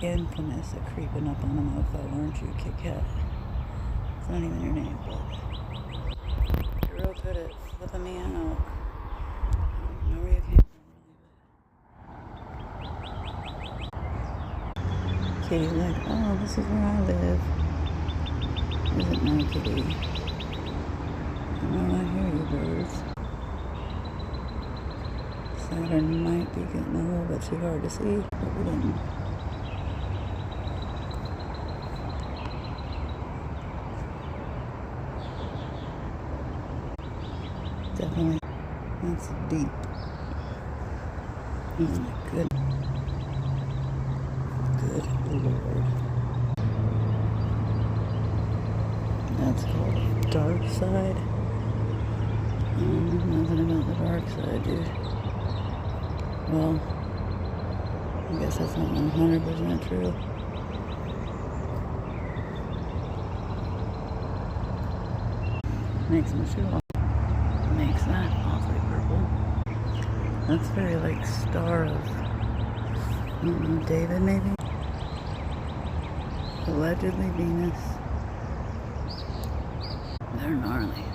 infamous at creeping up on a mofo, aren't you, Kit Kat? It's not even your name, but you're real good at flipping me out. I don't know where you came from, really. Kitty's like, oh, this is where I live. Is it now, Kitty? Well, I hear you, birds. Saturn might be getting a little bit too hard to see, but we didn't. Definitely. That's deep. Oh my goodness. Good Lord. That's called dark side. Nothing about the dark side, dude. Well, I guess that's not 100% true. Makes my shoe off. Makes that awfully purple. That's very like Star of, I don't know, David maybe? Allegedly Venus. They're gnarly.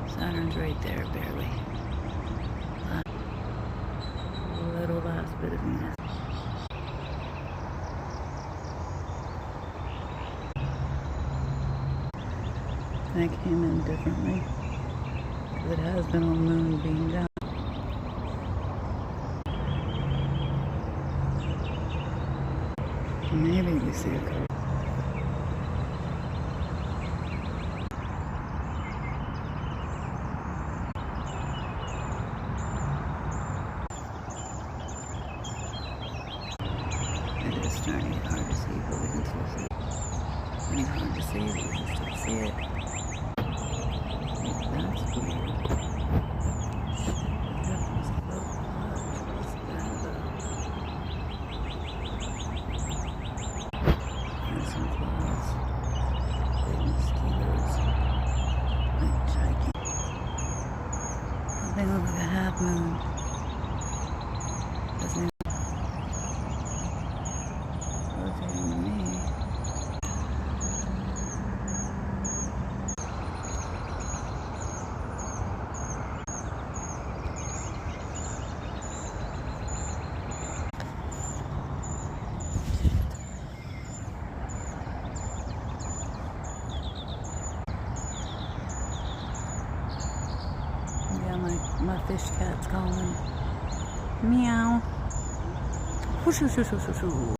Saturn's right there, barely. Little last bit of Venus. That came in differently. It has been on moon being down. Maybe we see a card. It is starting to get hard to see, but we can still see it. Pretty hard to see, but we can still see it. That's weird. There's some clouds. Big mosquitoes. Like gigantic. They look like a half moon. Doesn't even rotating to me. Yeah, my fish cat's calling. Meow. Whoosh, whoosh, whoosh, whoosh, whoosh.